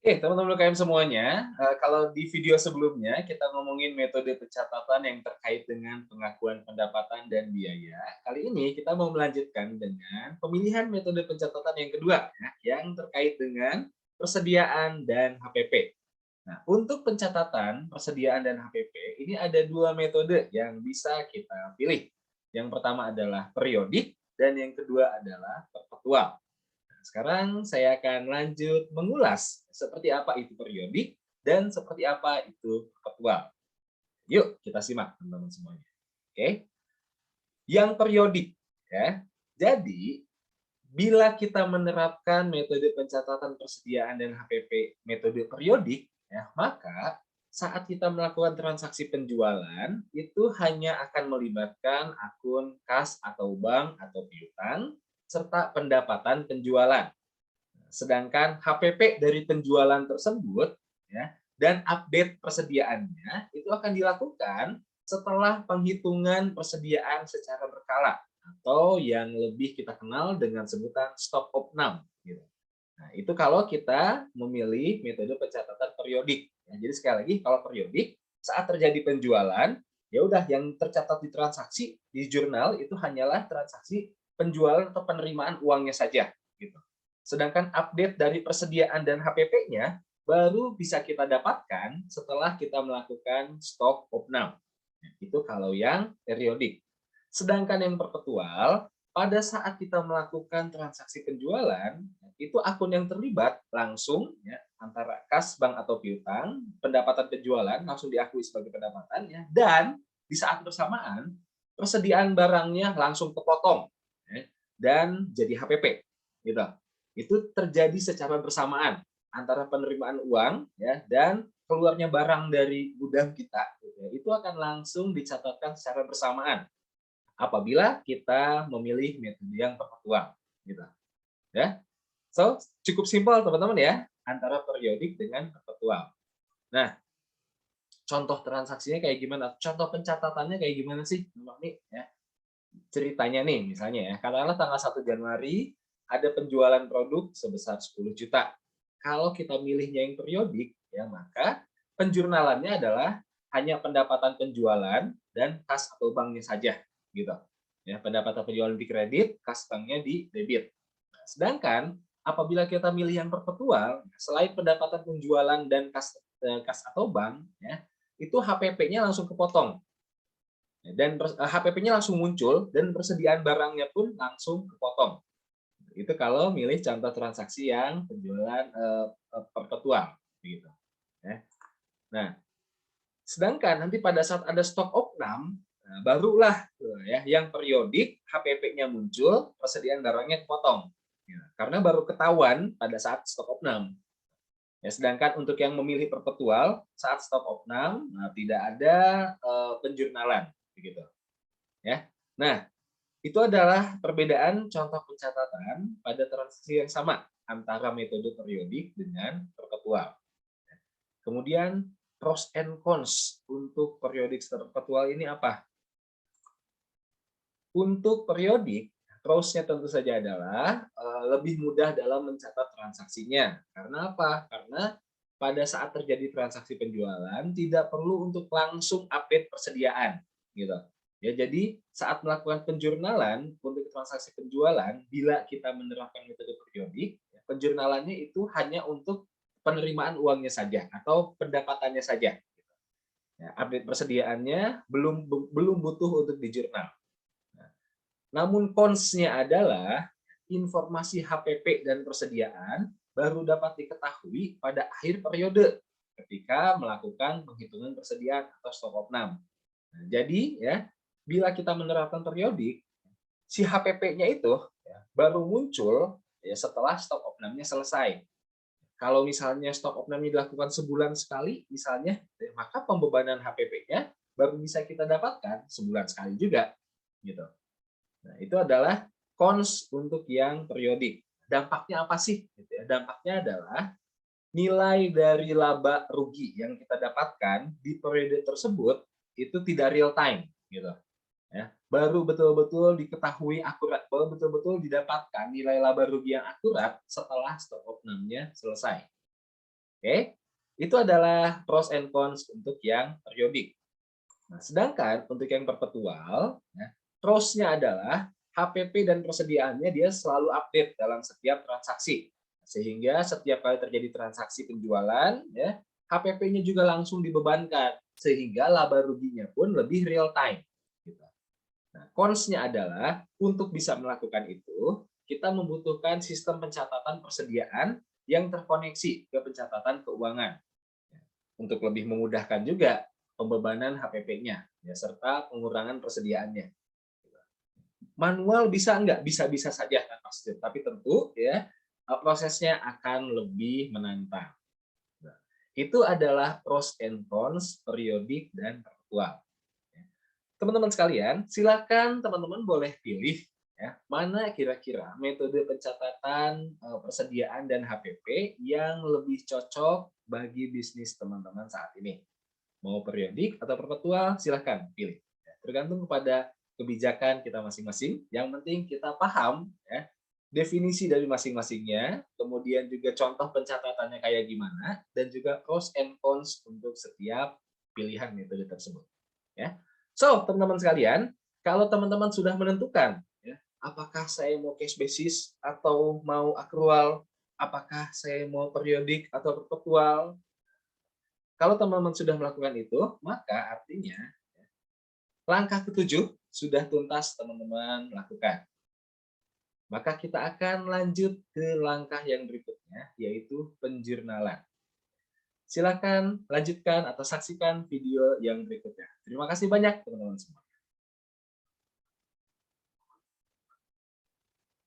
Oke, teman-teman UKM semuanya, kalau di video sebelumnya kita ngomongin metode pencatatan yang terkait dengan pengakuan pendapatan dan biaya. Kali ini kita mau melanjutkan dengan pemilihan metode pencatatan yang kedua, ya, yang terkait dengan persediaan dan HPP. Nah, untuk pencatatan, persediaan, dan HPP, ini ada dua metode yang bisa kita pilih. Yang pertama adalah periodik, dan yang kedua adalah perpetual. Sekarang saya akan lanjut mengulas seperti apa itu periodik dan seperti apa itu perpetual. Yuk kita simak teman-teman semuanya. Oke, yang periodik ya. Jadi bila kita menerapkan metode pencatatan persediaan dan HPP metode periodik ya, maka saat kita melakukan transaksi penjualan itu hanya akan melibatkan akun kas atau bank atau piutang serta pendapatan penjualan. Sedangkan HPP dari penjualan tersebut ya dan update persediaannya itu akan dilakukan setelah penghitungan persediaan secara berkala atau yang lebih kita kenal dengan sebutan stok opnam gitu. Nah, itu kalau kita memilih metode pencatatan periodik. Ya, jadi sekali lagi kalau periodik saat terjadi penjualan ya udah yang tercatat di transaksi di jurnal itu hanyalah transaksi penjualan atau penerimaan uangnya saja gitu. Sedangkan update dari persediaan dan HPP-nya baru bisa kita dapatkan setelah kita melakukan stok opnam. Itu kalau yang periodik. Sedangkan yang perpetual, pada saat kita melakukan transaksi penjualan, itu akun yang terlibat langsung ya, antara kas, bank, atau piutang, pendapatan penjualan langsung diakui sebagai pendapatannya, dan di saat bersamaan, persediaan barangnya langsung kepotong ya, dan jadi HPP. Gitu. Itu terjadi secara bersamaan antara penerimaan uang ya dan keluarnya barang dari gudang kita gitu ya, itu akan langsung dicatatkan secara bersamaan apabila kita memilih metode yang perpetual gitu ya. So, cukup simpel teman-teman ya antara periodik dengan perpetual. Nah, contoh transaksinya kayak gimana? Contoh pencatatannya kayak gimana sih? Nih ya. Ceritanya nih misalnya ya, katakanlah tanggal 1 Januari ada penjualan produk sebesar 10 juta. Kalau kita milihnya yang periodik ya, maka penjurnalannya adalah hanya pendapatan penjualan dan kas atau banknya saja gitu. Ya, pendapatan penjualan di kredit, kas banknya di debit. Nah, sedangkan apabila kita milih yang perpetual, selain pendapatan penjualan dan kas atau bank ya, itu HPP-nya langsung kepotong dan HPP-nya langsung muncul dan persediaan barangnya pun langsung kepotong. Itu kalau milih contoh transaksi yang penjualan perpetual gitu ya. Nah, sedangkan nanti pada saat ada stok opnam, nah, barulah ya yang periodik HPP-nya muncul, persediaan barangnya kepotong. Ya, karena baru ketahuan pada saat stok opnam. Ya, sedangkan untuk yang memilih perpetual saat stok opnam, nah, tidak ada penjurnalan begitu ya. Nah, itu adalah perbedaan contoh pencatatan pada transaksi yang sama antara metode periodik dengan perpetual. Kemudian pros and cons untuk periodik perpetual ini apa? Untuk periodik, pros-nya tentu saja adalah lebih mudah dalam mencatat transaksinya. Karena apa? Karena pada saat terjadi transaksi penjualan tidak perlu untuk langsung update persediaan, gitu. Ya, jadi saat melakukan penjurnalan untuk transaksi penjualan, bila kita menerapkan metode periodik, ya, penjurnalannya itu hanya untuk penerimaan uangnya saja atau pendapatannya saja. Ya, update persediaannya belum butuh untuk dijurnal. Namun konsnya adalah informasi HPP dan persediaan baru dapat diketahui pada akhir periode ketika melakukan penghitungan persediaan atau stok opnam. Nah, jadi ya, bila kita menerapkan periodik, si HPP-nya itu ya, baru muncul ya setelah stok opnamnya selesai. Kalau misalnya stok opnamnya dilakukan sebulan sekali, misalnya, ya, maka pembebanan HPP-nya baru bisa kita dapatkan sebulan sekali juga, gitu. Nah, itu adalah cons untuk yang periodik. Dampaknya apa sih? Gitu ya. Dampaknya adalah nilai dari laba rugi yang kita dapatkan di periode tersebut itu tidak real time, gitu. Ya, baru betul-betul diketahui akurat, baru betul-betul didapatkan nilai laba rugi yang akurat setelah stop opnamnya selesai. Oke, itu adalah pros and cons untuk yang periodik. Nah, sedangkan untuk yang perpetual, ya, pros-nya adalah HPP dan persediaannya dia selalu update dalam setiap transaksi. Sehingga setiap kali terjadi transaksi penjualan, ya, HPP-nya juga langsung dibebankan, sehingga laba ruginya pun lebih real time. Gitu. Nah, cons-nya adalah untuk bisa melakukan itu, kita membutuhkan sistem pencatatan persediaan yang terkoneksi ke pencatatan keuangan. Untuk lebih memudahkan juga pembebanan HPP-nya, ya, serta pengurangan persediaannya. Manual bisa enggak? Bisa-bisa saja tanpa step, tapi tentu ya prosesnya akan lebih menantang. Nah, itu adalah pros and cons periodik dan perpetual. Teman-teman sekalian, silakan teman-teman boleh pilih ya, mana kira-kira metode pencatatan persediaan dan HPP yang lebih cocok bagi bisnis teman-teman saat ini. Mau periodik atau perpetual, silahkan pilih. Ya, tergantung kepada kebijakan kita masing-masing. Yang penting kita paham ya, definisi dari masing-masingnya, kemudian juga contoh pencatatannya kayak gimana, dan juga pros and cons untuk setiap pilihan metode tersebut. Ya. So, teman-teman sekalian, kalau teman-teman sudah menentukan, ya, apakah saya mau cash basis atau mau accrual, apakah saya mau periodik atau perpetual, kalau teman-teman sudah melakukan itu, maka artinya langkah ketujuh sudah tuntas teman-teman lakukan. Maka kita akan lanjut ke langkah yang berikutnya, yaitu penjurnalan. Silakan lanjutkan atau saksikan video yang berikutnya. Terima kasih banyak teman-teman semua.